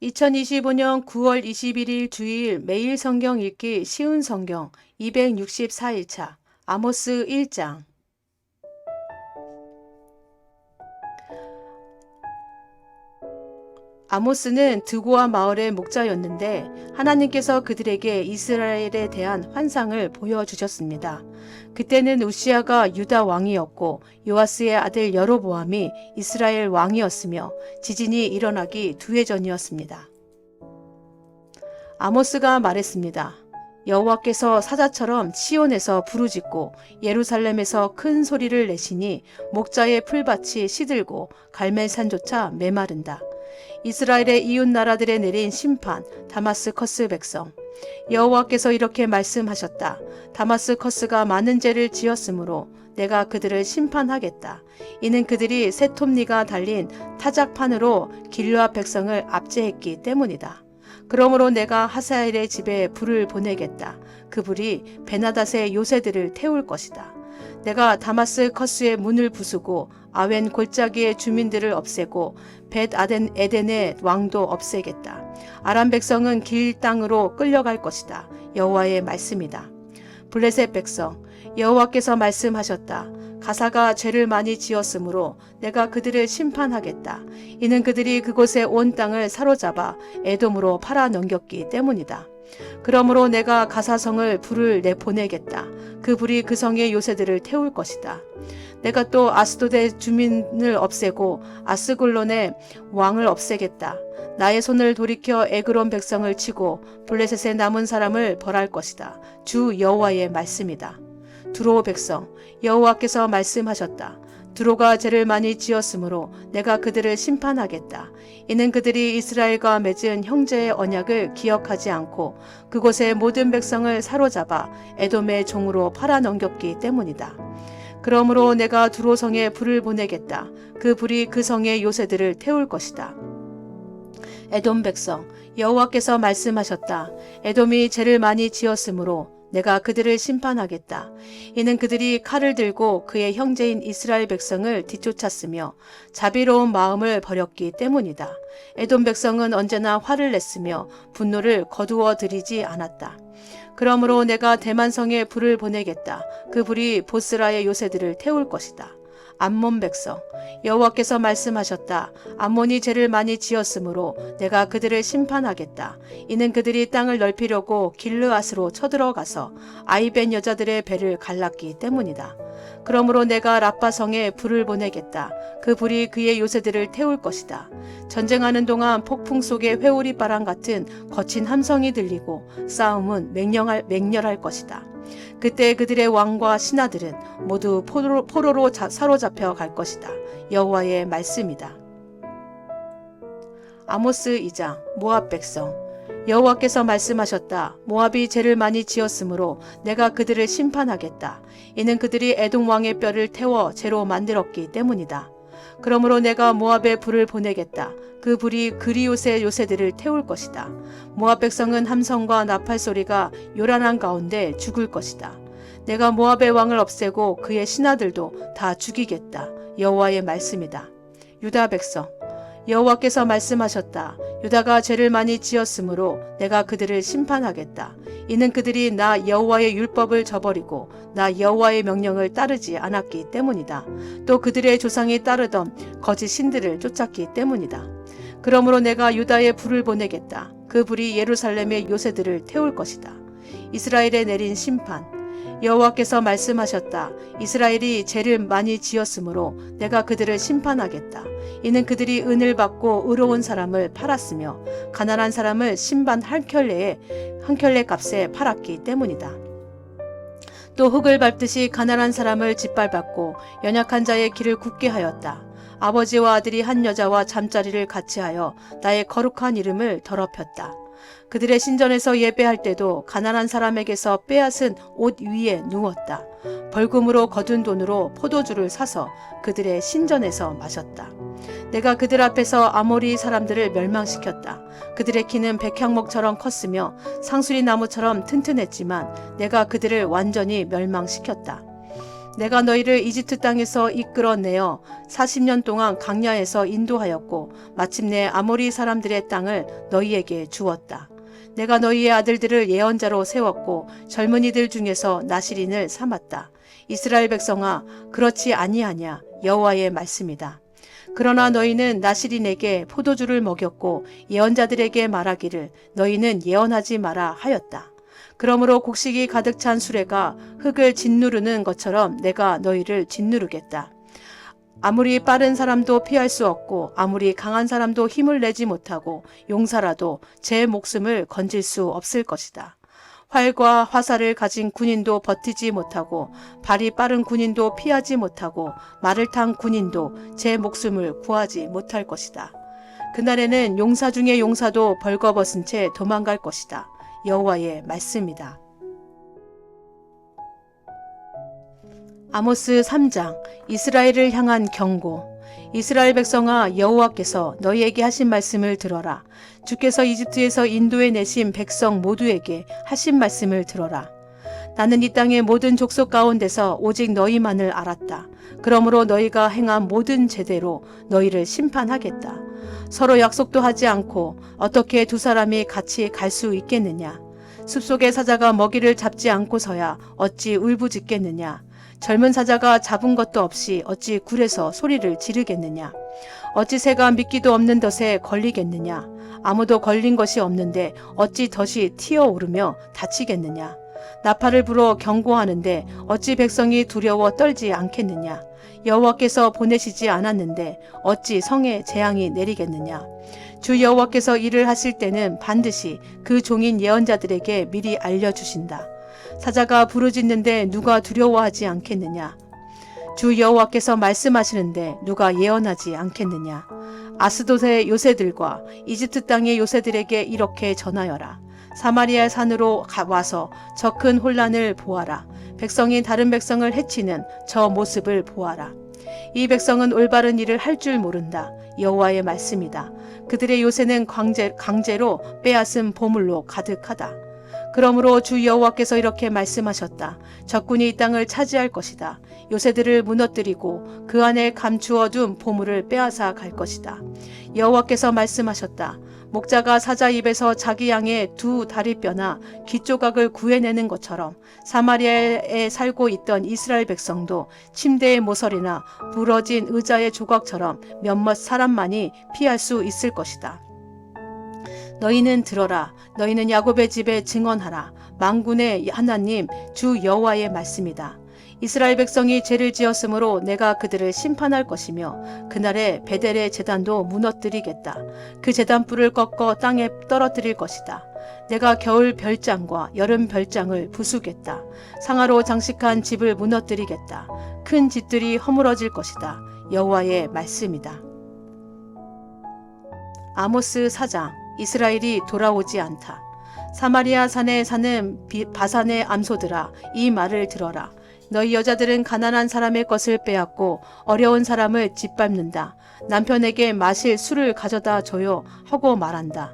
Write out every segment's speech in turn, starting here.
2025년 9월 21일 주일 매일 성경 읽기 쉬운 성경 264일차 아모스 1장. 아모스는 드고아 마을의 목자였는데 하나님께서 그들에게 이스라엘에 대한 환상을 보여주셨습니다. 그때는 우시아가 유다 왕이었고 요아스의 아들 여로보암이 이스라엘 왕이었으며 지진이 일어나기 2해 전이었습니다. 아모스가 말했습니다. 여호와께서 사자처럼 시온에서 부르짖고 예루살렘에서 큰 소리를 내시니 목자의 풀밭이 시들고 갈멜산조차 메마른다. 이스라엘의 이웃 나라들에 내린 심판, 다마스커스 백성. 여호와께서 이렇게 말씀하셨다. 다마스커스가 많은 죄를 지었으므로 내가 그들을 심판하겠다. 이는 그들이 세톱니가 달린 타작판으로 길르앗 백성을 압제했기 때문이다. 그러므로 내가 하사엘의 집에 불을 보내겠다. 그 불이 베나닷의 요새들을 태울 것이다. 내가 다마스커스의 문을 부수고 아웬 골짜기의 주민들을 없애고 벳 아덴 에덴의 왕도 없애겠다. 아람 백성은 길 땅으로 끌려갈 것이다. 여호와의 말씀이다. 블레셋 백성, 여호와께서 말씀하셨다. 가사가 죄를 많이 지었으므로 내가 그들을 심판하겠다. 이는 그들이 그곳의 온 땅을 사로잡아 에돔으로 팔아 넘겼기 때문이다. 그러므로 내가 가사성을 불을 내보내겠다. 그 불이 그 성의 요새들을 태울 것이다. 내가 또 아스돗의 주민을 없애고 아스글론의 왕을 없애겠다. 나의 손을 돌이켜 에그론 백성을 치고 블레셋의 남은 사람을 벌할 것이다. 주 여호와의 말씀이다. 두로 백성, 여호와께서 말씀하셨다. 두로가 죄를 많이 지었으므로 내가 그들을 심판하겠다. 이는 그들이 이스라엘과 맺은 형제의 언약을 기억하지 않고 그곳의 모든 백성을 사로잡아 에돔의 종으로 팔아 넘겼기 때문이다. 그러므로 내가 두로 성에 불을 보내겠다. 그 불이 그 성의 요새들을 태울 것이다. 에돔 백성, 여호와께서 말씀하셨다. 에돔이 죄를 많이 지었으므로 내가 그들을 심판하겠다. 이는 그들이 칼을 들고 그의 형제인 이스라엘 백성을 뒤쫓았으며 자비로운 마음을 버렸기 때문이다. 에돔 백성은 언제나 화를 냈으며 분노를 거두어 들이지 않았다. 그러므로 내가 대만성에 불을 보내겠다. 그 불이 보스라의 요새들을 태울 것이다. 암몬 백성, 여호와께서 말씀하셨다. 암몬이 죄를 많이 지었으므로 내가 그들을 심판하겠다. 이는 그들이 땅을 넓히려고 길르앗으로 쳐들어가서 아이벤 여자들의 배를 갈랐기 때문이다. 그러므로 내가 라빠성에 불을 보내겠다. 그 불이 그의 요새들을 태울 것이다. 전쟁하는 동안 폭풍 속에 회오리 바람 같은 거친 함성이 들리고 싸움은 맹렬할 것이다. 그때 그들의 왕과 신하들은 모두 포로로 사로잡혀 갈 것이다. 여호와의 말씀이다. 아모스 2장 모압 백성, 여호와께서 말씀하셨다. 모압이 죄를 많이 지었으므로 내가 그들을 심판하겠다. 이는 그들이 에돔 왕의 뼈를 태워 죄로 만들었기 때문이다. 그러므로 내가 모압에 불을 보내겠다. 그 불이 그리옷의 요새들을 태울 것이다. 모압 백성은 함성과 나팔 소리가 요란한 가운데 죽을 것이다. 내가 모압의 왕을 없애고 그의 신하들도 다 죽이겠다. 여호와의 말씀이다. 유다 백성, 여호와께서 말씀하셨다. 유다가 죄를 많이 지었으므로 내가 그들을 심판하겠다. 이는 그들이 나 여호와의 율법을 저버리고 나 여호와의 명령을 따르지 않았기 때문이다. 또 그들의 조상이 따르던 거짓 신들을 쫓았기 때문이다. 그러므로 내가 유다에 불을 보내겠다. 그 불이 예루살렘의 요새들을 태울 것이다. 이스라엘에 내린 심판, 여호와께서 말씀하셨다. 이스라엘이 죄를 많이 지었으므로 내가 그들을 심판하겠다. 이는 그들이 은을 받고 의로운 사람을 팔았으며 가난한 사람을 신반 한 켤레 값에 팔았기 때문이다. 또 흙을 밟듯이 가난한 사람을 짓밟았고 연약한 자의 길을 굳게 하였다. 아버지와 아들이 한 여자와 잠자리를 같이 하여 나의 거룩한 이름을 더럽혔다. 그들의 신전에서 예배할 때도 가난한 사람에게서 빼앗은 옷 위에 누웠다. 벌금으로 거둔 돈으로 포도주를 사서 그들의 신전에서 마셨다. 내가 그들 앞에서 아모리 사람들을 멸망시켰다. 그들의 키는 백향목처럼 컸으며 상수리 나무처럼 튼튼했지만 내가 그들을 완전히 멸망시켰다. 내가 너희를 이집트 땅에서 이끌어내어 40년 동안 광야에서 인도하였고 마침내 아모리 사람들의 땅을 너희에게 주었다. 내가 너희의 아들들을 예언자로 세웠고 젊은이들 중에서 나실인을 삼았다. 이스라엘 백성아, 그렇지 아니하냐? 여호와의 말씀이다. 그러나 너희는 나실인에게 포도주를 먹였고 예언자들에게 말하기를 너희는 예언하지 마라 하였다. 그러므로 곡식이 가득 찬 수레가 흙을 짓누르는 것처럼 내가 너희를 짓누르겠다. 아무리 빠른 사람도 피할 수 없고 아무리 강한 사람도 힘을 내지 못하고 용사라도 제 목숨을 건질 수 없을 것이다. 활과 화살을 가진 군인도 버티지 못하고 발이 빠른 군인도 피하지 못하고 말을 탄 군인도 제 목숨을 구하지 못할 것이다. 그날에는 용사 중에 용사도 벌거벗은 채 도망갈 것이다. 여호와의 말씀이다. 아모스 3장 이스라엘을 향한 경고. 이스라엘 백성아, 여호와께서 너희에게 하신 말씀을 들어라. 주께서 이집트에서 인도해 내신 백성 모두에게 하신 말씀을 들어라. 나는 이 땅의 모든 족속 가운데서 오직 너희만을 알았다. 그러므로 너희가 행한 모든 죄대로 너희를 심판하겠다. 서로 약속도 하지 않고 어떻게 두 사람이 같이 갈 수 있겠느냐? 숲속의 사자가 먹이를 잡지 않고서야 어찌 울부짖겠느냐? 젊은 사자가 잡은 것도 없이 어찌 굴에서 소리를 지르겠느냐? 어찌 새가 미끼도 없는 덫에 걸리겠느냐? 아무도 걸린 것이 없는데 어찌 덫이 튀어오르며 다치겠느냐? 나팔을 불어 경고하는데 어찌 백성이 두려워 떨지 않겠느냐? 여호와께서 보내시지 않았는데 어찌 성에 재앙이 내리겠느냐? 주 여호와께서 일을 하실 때는 반드시 그 종인 예언자들에게 미리 알려주신다. 사자가 부르짖는데 누가 두려워하지 않겠느냐? 주 여호와께서 말씀하시는데 누가 예언하지 않겠느냐? 아스돗의 요새들과 이집트 땅의 요새들에게 이렇게 전하여라. 사마리아 산으로 와서 저 큰 혼란을 보아라. 백성이 다른 백성을 해치는 저 모습을 보아라. 이 백성은 올바른 일을 할 줄 모른다. 여호와의 말씀이다. 그들의 요새는 강제로 빼앗은 보물로 가득하다. 그러므로 주 여호와께서 이렇게 말씀하셨다. 적군이 이 땅을 차지할 것이다. 요새들을 무너뜨리고 그 안에 감추어 둔 보물을 빼앗아 갈 것이다. 여호와께서 말씀하셨다. 목자가 사자 입에서 자기 양의 두 다리뼈나 귀조각을 구해내는 것처럼 사마리아에 살고 있던 이스라엘 백성도 침대의 모서리나 부러진 의자의 조각처럼 몇몇 사람만이 피할 수 있을 것이다. 너희는 들어라. 너희는 야곱의 집에 증언하라. 만군의 하나님 주 여호와의 말씀이다. 이스라엘 백성이 죄를 지었으므로 내가 그들을 심판할 것이며 그날에 베델의 제단도 무너뜨리겠다. 그 제단불을 꺾어 땅에 떨어뜨릴 것이다. 내가 겨울 별장과 여름 별장을 부수겠다. 상하로 장식한 집을 무너뜨리겠다. 큰 집들이 허물어질 것이다. 여호와의 말씀이다. 아모스 4장 이스라엘이 돌아오지 않다. 사마리아 산에 사는 바산의 암소들아, 이 말을 들어라. 너희 여자들은 가난한 사람의 것을 빼앗고 어려운 사람을 짓밟는다. 남편에게 마실 술을 가져다 줘요 하고 말한다.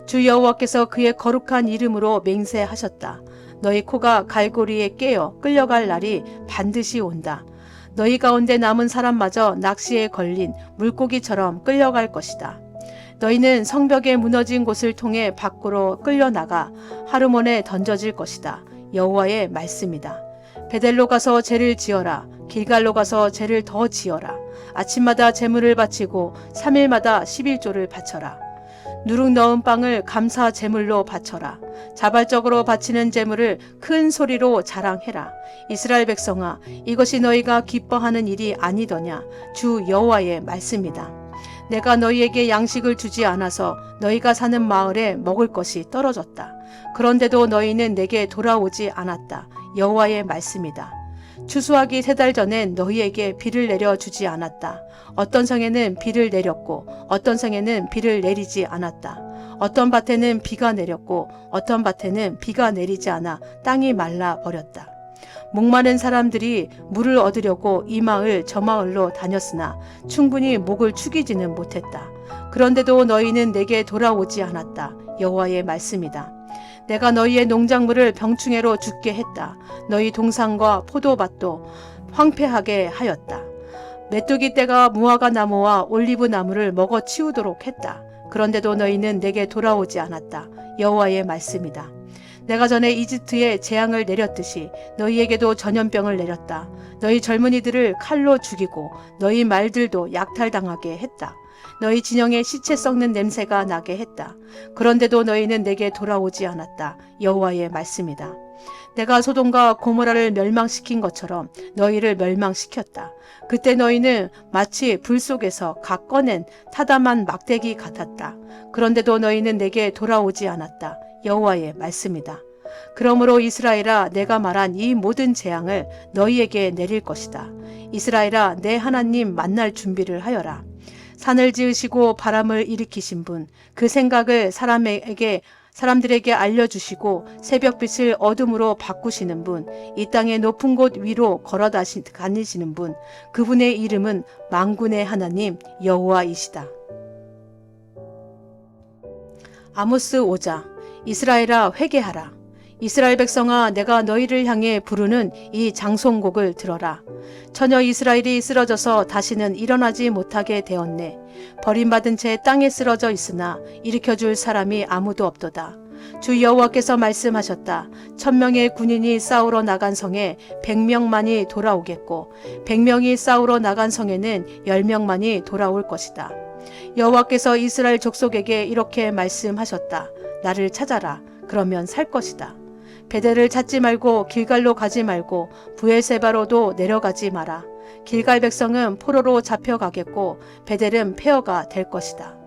주 여호와께서 그의 거룩한 이름으로 맹세하셨다. 너희 코가 갈고리에 깨어 끌려갈 날이 반드시 온다. 너희 가운데 남은 사람마저 낚시에 걸린 물고기처럼 끌려갈 것이다. 너희는 성벽에 무너진 곳을 통해 밖으로 끌려나가 하르몬에 던져질 것이다. 여호와의 말씀이다. 베델로 가서 죄를 지어라. 길갈로 가서 죄를 더 지어라. 아침마다 제물을 바치고 3일마다 11조를 바쳐라. 누룩 넣은 빵을 감사 제물로 바쳐라. 자발적으로 바치는 제물을 큰 소리로 자랑해라. 이스라엘 백성아, 이것이 너희가 기뻐하는 일이 아니더냐? 주 여호와의 말씀이다. 내가 너희에게 양식을 주지 않아서 너희가 사는 마을에 먹을 것이 떨어졌다. 그런데도 너희는 내게 돌아오지 않았다. 여호와의 말씀이다. 추수하기 3달 전엔 너희에게 비를 내려주지 않았다. 어떤 성에는 비를 내렸고 어떤 성에는 비를 내리지 않았다. 어떤 밭에는 비가 내렸고 어떤 밭에는 비가 내리지 않아 땅이 말라 버렸다. 목마른 사람들이 물을 얻으려고 이 마을 저 마을로 다녔으나 충분히 목을 축이지는 못했다. 그런데도 너희는 내게 돌아오지 않았다. 여호와의 말씀이다. 내가 너희의 농작물을 병충해로 죽게 했다. 너희 동산과 포도밭도 황폐하게 하였다. 메뚜기 떼가 무화과 나무와 올리브 나무를 먹어 치우도록 했다. 그런데도 너희는 내게 돌아오지 않았다. 여호와의 말씀이다. 내가 전에 이집트에 재앙을 내렸듯이 너희에게도 전염병을 내렸다. 너희 젊은이들을 칼로 죽이고 너희 말들도 약탈당하게 했다. 너희 진영에 시체 썩는 냄새가 나게 했다. 그런데도 너희는 내게 돌아오지 않았다. 여호와의 말씀이다. 내가 소돔과 고모라를 멸망시킨 것처럼 너희를 멸망시켰다. 그때 너희는 마치 불 속에서 각 꺼낸 타담한 막대기 같았다. 그런데도 너희는 내게 돌아오지 않았다. 여호와의 말씀이다. 그러므로 이스라엘아, 내가 말한 이 모든 재앙을 너희에게 내릴 것이다. 이스라엘아, 내 하나님 만날 준비를 하여라. 산을 지으시고 바람을 일으키신 분, 그 생각을 사람들에게 알려주시고 새벽빛을 어둠으로 바꾸시는 분, 이 땅의 높은 곳 위로 걸어 다니시는 분, 그분의 이름은 만군의 하나님 여호와이시다. 아모스 5장. 이스라엘아, 회개하라. 이스라엘 백성아, 내가 너희를 향해 부르는 이 장송곡을 들어라. 처녀 이스라엘이 쓰러져서 다시는 일어나지 못하게 되었네. 버림받은 채 땅에 쓰러져 있으나 일으켜줄 사람이 아무도 없도다. 주 여호와께서 말씀하셨다. 1000명의 군인이 싸우러 나간 성에 100명만이 돌아오겠고 100명이 싸우러 나간 성에는 10명만이 돌아올 것이다. 여호와께서 이스라엘 족속에게 이렇게 말씀하셨다. 나를 찾아라. 그러면 살 것이다. 베델을 찾지 말고 길갈로 가지 말고 브엘세바로도 내려가지 마라. 길갈 백성은 포로로 잡혀가겠고 베델은 폐허가 될 것이다.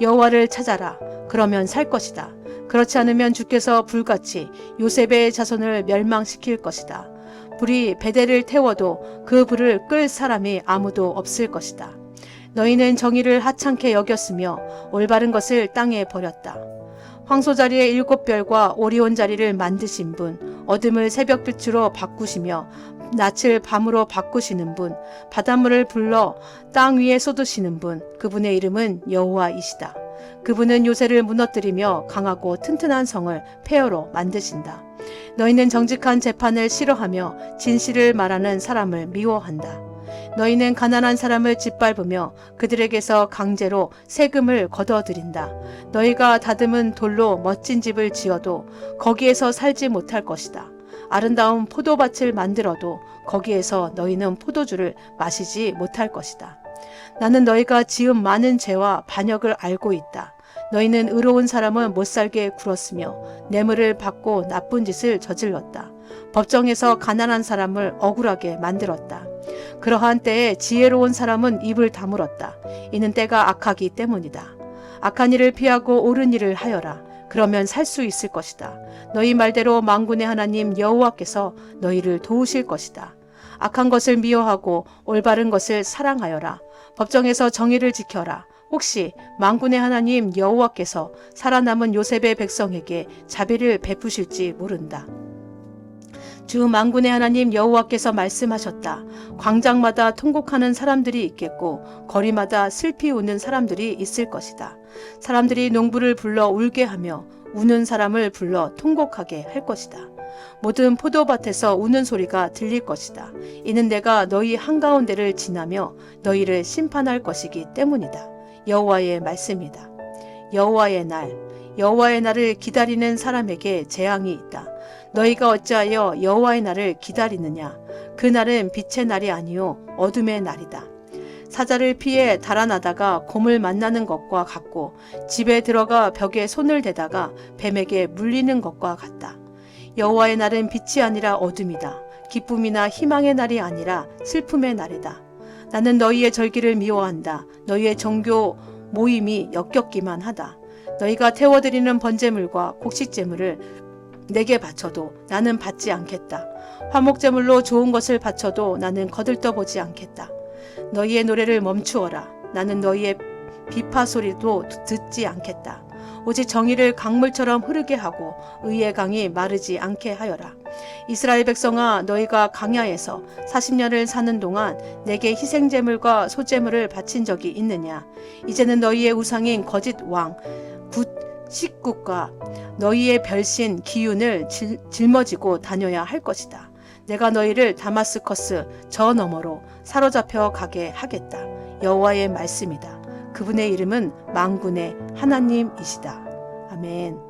여호와를 찾아라. 그러면 살 것이다. 그렇지 않으면 주께서 불같이 요셉의 자손을 멸망시킬 것이다. 불이 베델을 태워도 그 불을 끌 사람이 아무도 없을 것이다. 너희는 정의를 하찮게 여겼으며 올바른 것을 땅에 버렸다. 황소 자리에 7별과 오리온 자리를 만드신 분, 어둠을 새벽빛으로 바꾸시며 낯을 밤으로 바꾸시는 분, 바닷물을 불러 땅 위에 쏟으시는 분, 그분의 이름은 여호와이시다. 그분은 요새를 무너뜨리며 강하고 튼튼한 성을 폐허로 만드신다. 너희는 정직한 재판을 싫어하며 진실을 말하는 사람을 미워한다. 너희는 가난한 사람을 짓밟으며 그들에게서 강제로 세금을 거둬들인다. 너희가 다듬은 돌로 멋진 집을 지어도 거기에서 살지 못할 것이다. 아름다운 포도밭을 만들어도 거기에서 너희는 포도주를 마시지 못할 것이다. 나는 너희가 지은 많은 죄와 반역을 알고 있다. 너희는 의로운 사람은 못살게 굴었으며 뇌물을 받고 나쁜 짓을 저질렀다. 법정에서 가난한 사람을 억울하게 만들었다. 그러한 때에 지혜로운 사람은 입을 다물었다. 이는 때가 악하기 때문이다. 악한 일을 피하고 옳은 일을 하여라. 그러면 살 수 있을 것이다. 너희 말대로 만군의 하나님 여호와께서 너희를 도우실 것이다. 악한 것을 미워하고 올바른 것을 사랑하여라. 법정에서 정의를 지켜라. 혹시 만군의 하나님 여호와께서 살아남은 요셉의 백성에게 자비를 베푸실지 모른다. 주 만군의 하나님 여호와께서 말씀하셨다. 광장마다 통곡하는 사람들이 있겠고 거리마다 슬피 우는 사람들이 있을 것이다. 사람들이 농부를 불러 울게 하며 우는 사람을 불러 통곡하게 할 것이다. 모든 포도밭에서 우는 소리가 들릴 것이다. 이는 내가 너희 한가운데를 지나며 너희를 심판할 것이기 때문이다. 여호와의 말씀이다. 여호와의 날을 기다리는 사람에게 재앙이 있다. 너희가 어찌하여 여호와의 날을 기다리느냐? 그 날은 빛의 날이 아니요 어둠의 날이다. 사자를 피해 달아나다가 곰을 만나는 것과 같고 집에 들어가 벽에 손을 대다가 뱀에게 물리는 것과 같다. 여호와의 날은 빛이 아니라 어둠이다. 기쁨이나 희망의 날이 아니라 슬픔의 날이다. 나는 너희의 절기를 미워한다. 너희의 정교 모임이 역겹기만 하다. 너희가 태워드리는 번제물과 곡식제물을 내게 바쳐도 나는 받지 않겠다. 화목제물로 좋은 것을 바쳐도 나는 거들떠보지 않겠다. 너희의 노래를 멈추어라. 나는 너희의 비파 소리도 듣지 않겠다. 오직 정의를 강물처럼 흐르게 하고 의의 강이 마르지 않게 하여라. 이스라엘 백성아, 너희가 광야에서 40년을 사는 동안 내게 희생제물과 소제물을 바친 적이 있느냐? 이제는 너희의 우상인 거짓 왕 식국과 너희의 별신 기운을 짊어지고 다녀야 할 것이다. 내가 너희를 다마스커스 저 너머로 사로잡혀 가게 하겠다. 여호와의 말씀이다. 그분의 이름은 만군의 하나님이시다. 아멘.